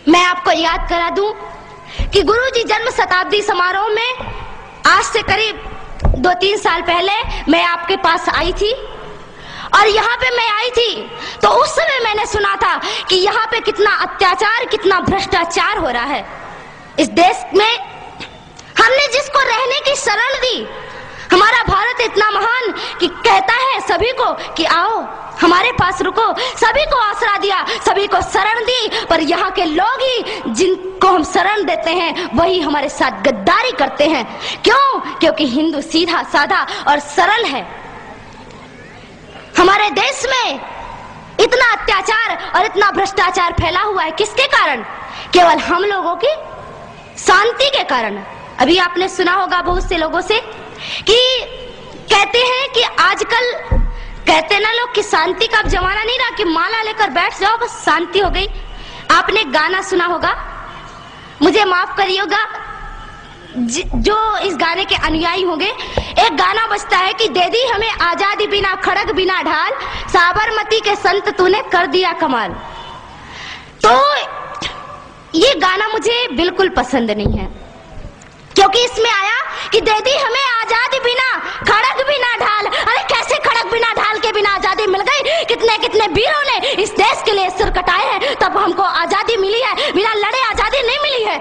मैं आपको याद करा दूं कि गुरुजी जन्म शताब्दी समारोह में आज से करीब 2-3 साल पहले मैं आपके पास आई थी, और यहाँ पे मैं आई थी तो उस समय मैंने सुना था कि यहाँ पे कितना अत्याचार, कितना भ्रष्टाचार हो रहा है इस देश में। हमने जिसको रहने की शरण दी, हमारा भारत इतना महान कि कहता है सभी को कि आओ हमारे पास रुको, सभी को आसरा दिया, सभी को शरण दी, पर यहाँ के लोग ही जिनको हम शरण देते हैं वही हमारे साथ गद्दारी करते हैं। क्यों? क्योंकि हिंदू सीधा साधा और सरल है। हमारे देश में इतना अत्याचार और इतना भ्रष्टाचार फैला हुआ है, किसके कारण? केवल हम लोगों की शांति के कारण। अभी आपने सुना होगा बहुत से लोगों से कि कहते हैं कि आजकल कहते ना लोग कि शांति का अब जमाना नहीं रहा कि माला लेकर बैठ जाओ बस शांति हो गई। आपने गाना सुना होगा, मुझे माफ करिएगा जो इस गाने के अनुयायी होंगे, एक गाना बजता है कि दे दी हमें आजादी बिना खड़ग बिना ढाल, साबरमती के संत तूने कर दिया कमाल। तो ये गाना मुझे बिल्कुल पसंद नहीं है, क्योंकि इसमें आया कि दे दी हमें आजादी बिना खड़ग बिना ढाल। अरे कैसे खड़ग बिना ढाल के बिना आजादी मिल गई? कितने कितने वीरों ने इस देश के लिए सिर कटाए हैं तब हमको आजादी मिली है, बिना लड़े आजादी नहीं मिली है।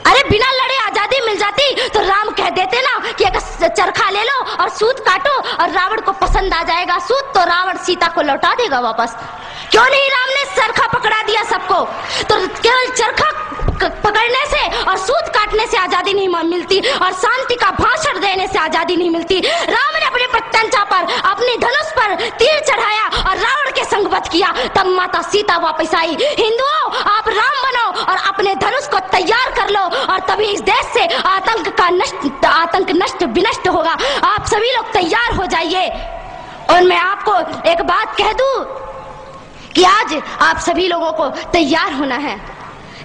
अरे बिना लड़े आजादी मिल जाती तो राम कह देते ना कि एक चरखा ले लो और सूत काटो और रावण को पसंद आ जाएगा सूत तो रावण सीता को लौटा देगा वापस। क्यों नहीं राम ने चरखा पकड़ा दिया सबको? तो केवल चरखा पकड़ने से और सूत काटने से आजादी नहीं मिलती और शांति का भाषण देने से आजादी नहीं मिलती। राम ने अपने प्रत्यंचा पर अपनी धनुष पर तीर चढ़ाया और रावण के संग वध किया, तब माता सीता वापस आई। हिंदुओं, आप राम बनो और अपने धनुष को तैयार कर लो और तभी इस देश से आतंक नष्ट विनष्ट होगा। आप सभी लोग तैयार हो जाइए। और मैं आपको एक बात कह दूं कि आज आप सभी लोगों को तैयार होना है।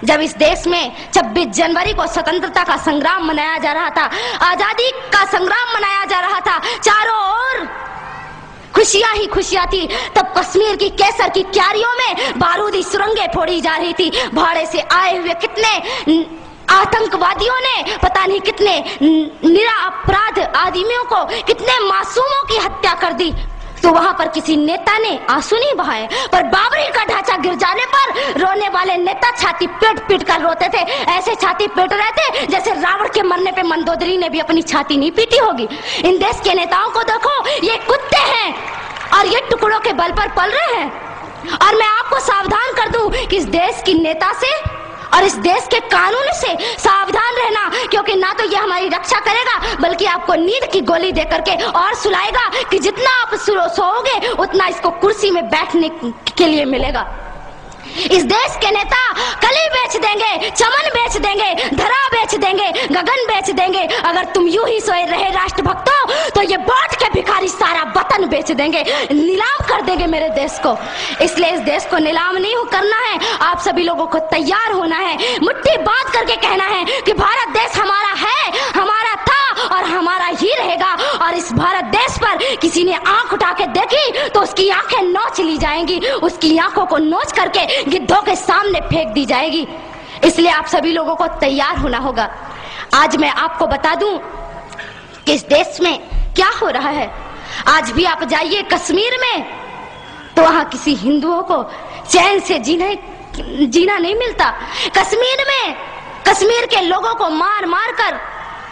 जब इस देश में 26 जनवरी को स्वतंत्रता का संग्राम मनाया जा रहा था, आजादी का संग्राम मनाया जा रहा था, चारों ओर खुशियां ही खुशियां थी, तब कश्मीर की केसर की क्यारियों में बारूदी सुरंगें फोड़ी जा रही थी। भाड़े से आए हुए कितने आतंकवादियों ने पता नहीं कितने निरपराध आदमियों को, कितने मासूमों की हत्या कर दी। तो वहां पर किसी नेता ने आंसू नहीं बहाए, पर बाबरी का ढांचा गिर जाने पर रोने वाले नेता छाती पीट पीट कर रोते थे। ऐसे छाती पीट रहे थे जैसे रावण के मरने पे मंदोदरी ने भी अपनी छाती नहीं पीटी होगी। इन देश के नेताओं को देखो, ये कुत्ते हैं और ये टुकड़ों के बल पर पल रहे हैं। और मैं आपको सावधान कर दूं कि इस देश की नेता से और इस देश के कानून से सावधान रहना, क्योंकि ना तो ये हमारी रक्षा करेगा बल्कि आपको नींद की गोली दे करके और सुलाएगा कि जितना आप सोओगे उतना इसको कुर्सी में बैठने के लिए मिलेगा। इस देश के नेता कली बेच देंगे, चमन बेच देंगे, धरा बेच देंगे, गगन बेच देंगे। अगर तुम यूं ही सोए रहे राष्ट्रभक्तों तो ये बांट के भिखारी सारा वतन बेच देंगे, नीलाम कर देंगे मेरे देश को। इसलिए इस देश को नीलाम नहीं करना है, आप सभी लोगों को तैयार होना है, मुट्ठी बांध करके कहना है कि भारत देश हमारा है, हमारा था और हमारा ही रहेगा। और इस भारत देश पर किसी ने आंख उठा के देखी तो उसकी आंखें नोच ली जाएंगी, उसकी आंखों को नोच करके गिद्धों के सामने फेंक दी जाएगी। इसलिए आप सभी लोगों को तैयार होना होगा। आज मैं आपको बता दूं कि इस देश में क्या हो रहा है। आज भी आप जाइए कश्मीर में तो वहां किसी हिंदुओं को चैन से जीना नहीं मिलता। कश्मीर में कश्मीर के लोगों को मार मार कर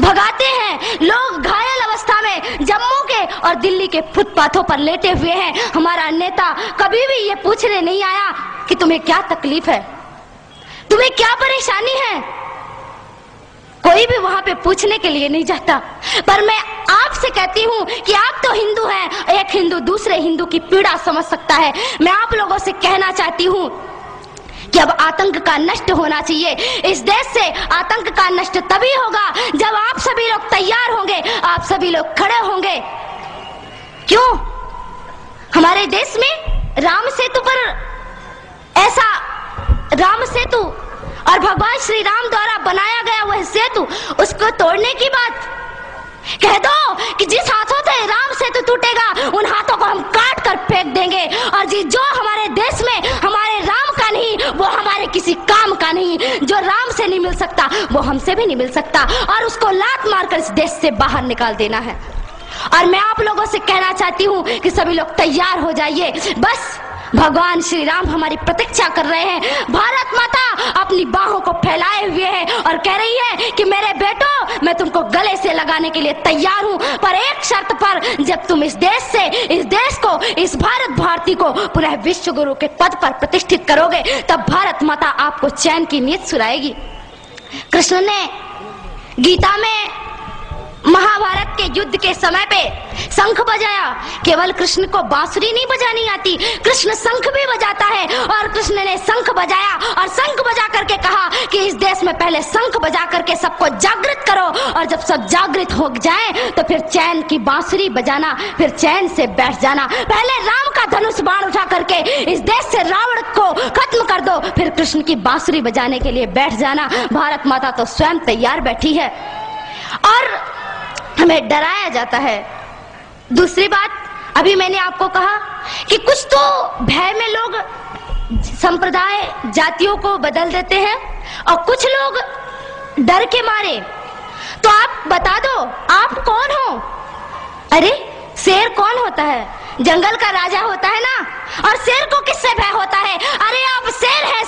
भगाते हैं। लोग घायल अवस्था में जम्मू के और दिल्ली के फुटपाथों पर लेटे हुए हैं। हमारा नेता कभी भी ये पूछने नहीं आया कि तुम्हें क्या तकलीफ है, तुम्हें क्या परेशानी है। कोई भी वहां पे पूछने के लिए नहीं जाता। पर मैं आपसे कहती हूं कि आप तो हिंदू हैं, एक हिंदू दूसरे हिंदू की पीड़ा समझ सकता है। मैं आप लोगों से कहना चाहती हूं कि अब आतंक का नष्ट होना चाहिए। इस देश से आतंक का नष्ट तभी होगा जब आप सभी लोग तैयार होंगे, आप सभी लोग खड़े होंगे। क्यों? हमारे देश में राम सेतु पर ऐसा राम सेतु और भगवान श्री राम द्वारा बनाया गया वह सेतु, उसको तोड़ने की बात कह दो कि जिस हाथों से राम सेतु टूटेगा उन हाथों को हम काट कर फेंक देंगे। और जो हमारे देश में हमारे राम का नहीं वो हमारे किसी काम का नहीं। जो राम से नहीं मिल सकता वो हमसे भी नहीं मिल सकता, और उसको लात मारकर इस देश से बाहर निकाल देना है। और मैं आप लोगों से कहना चाहती हूँ कि सभी लोग तैयार हो जाइए। बस भगवान श्री राम हमारी प्रतीक्षा कर रहे हैं। भारत माता अपनी बाहों को फैलाए हुए है और कह रही है कि मेरे बेटो, मैं तुमको गले से लगाने के लिए तैयार हूं, पर एक शर्त पर, जब तुम इस देश को, इस भारत भारती को पुनः विश्व गुरु के पद पर प्रतिष्ठित करोगे, तब भारत माता आपको चैन की नींद सुलाएगी। कृष्ण ने गीता में महाभारत के युद्ध के समय पे शंख बजाया। केवल कृष्ण को बांसुरी नहीं बजानी आती, कृष्ण शंख भी बजाता है। और कृष्ण ने शंख बजाया और शंख बजा करके कहा कि इस देश में पहले शंख बजा करके सबको जागृत करो, और जब सब जागृत हो जाए तो फिर चैन की बांसुरी बजाना, फिर चैन से बैठ जाना। पहले राम का धनुष बाण उठा करके इस देश से रावण को खत्म कर दो, फिर कृष्ण की बांसुरी बजाने के लिए बैठ जाना। भारत माता तो स्वयं तैयार बैठी है और हमें डराया जाता है। दूसरी बात, अभी मैंने आपको कहा कि कुछ तो भय में लोग संप्रदाय जातियों को बदल देते हैं और कुछ लोग डर के मारे। तो आप बता दो, आप कौन हो? अरे शेर कौन होता है? जंगल का राजा होता है ना। और शेर को किससे भय होता है? अरे आप शेर है,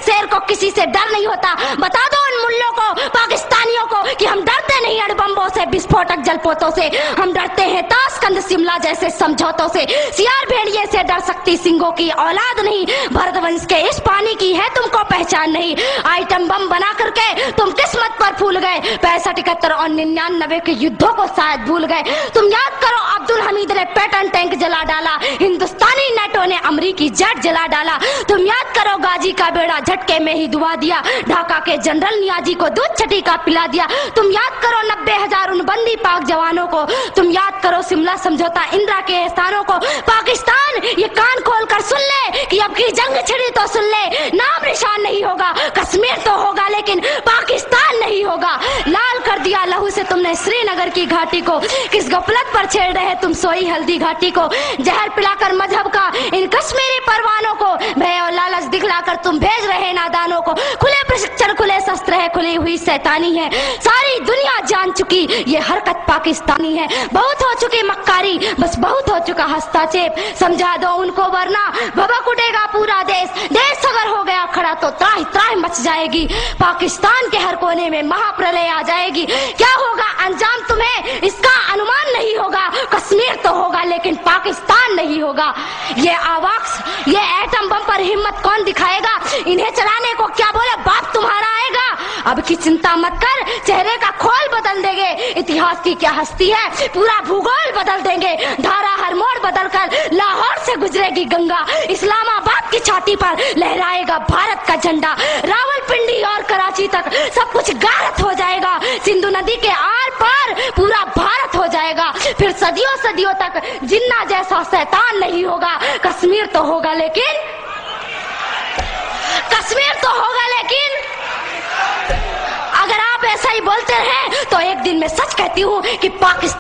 शेर को किसी से डर नहीं होता। बता दो उन मुल्लों को, पाकिस्तानियों को, कि हम डरते नहीं अणुबम्बों से, विस्फोटक जलपोतों से, हम डरते हैं ताशकंद शिमला जैसे समझौतों से। सियार भेड़िए से डर सकती सिंहों की औलाद नहीं। भरतवंश के इस पानी की है तुमको पहचान नहीं। आइटम बम बना करके तुम किस्मत पर फूल गए। 65, 71 और 99 के युद्धों को शायद भूल गए। तुम याद करो, अब्दुल हमीद ने पैटर्न टैंक जला डाला, हिंदुस्तानी नेटो ने अमरीकी जेट जला डाला। तुम याद करो, गाजी का बेड़ा झटके में ही डुबा दिया, ढाका के जनरल नियाजी को दूध छठी का पिला दिया। तुम याद करो 90,000 उन बंदी पाक जवानों को। तुम याद करो शिमला समझौता, इंदिरा के एहसानों को। पाकिस्तान ये कान खोल कर सुन ले कि अब की जंग छिड़ी तो सुन ले, नाम निशान नहीं होगा। कश्मीर तो होगा लेकिन पाकिस्तान नहीं होगा। लाल कर दिया लहू से तुमने श्रीनगर की घाटी को। किस गफलत पर छेड़ रहे तुम सोई हल्दी घाटी को। जहर पिलाकर मजहब का इन कश्मीरी परवानों को, भय और लालच दिखलाकर तुम भेज रहे नादानों को। खुले प्रशिक्षण, खुले शस्त्र है, खुली हुई शैतानी है। सारी दुनिया जान चुकी ये हरकत पाकिस्तानी है। बहुत हो चुकी मक्कारी, बस बहुत हो चुका हस्तक्षेप। समझा दो उनको वरना भभक उठेगा पूरा देश। देश अगर हो गया खड़ा तो त्राहि त्राहि मच जाएगी। पाकिस्तान के हर कोने में महाप्रलय आ जाएगी। क्या होगा अंजाम तुम्हें इसका अनुमान नहीं होगा। कश्मीर तो होगा लेकिन पाकिस्तान नहीं होगा। ये आवाक्स, ये एटम बम पर हिम्मत कौन दिखाएगा? इन्हें चलाने को क्या बोले बाप तुम्हारा आएगा। अब की चिंता मत कर, चेहरे का खोल बदल देंगे। इतिहास की क्या हस्ती है, पूरा भूगोल बदल देंगे। धारा हर मोड़ बदल कर लाहौर से गुजरेगी गंगा। इस्लामाबाद की छाती पर लहराएगा भारत का झंडा। रावलपिंडी और कराची तक सब कुछ गारत हो जाएगा। सिंधु नदी के आर पार पूरा भारत हो जाएगा। फिर सदियों सदियों तक जिन्ना जैसा शैतान नहीं होगा। कश्मीर तो होगा लेकिन अगर आप ऐसा ही बोलते हैं तो एक दिन मैं सच कहती हूँ कि पाकिस्तान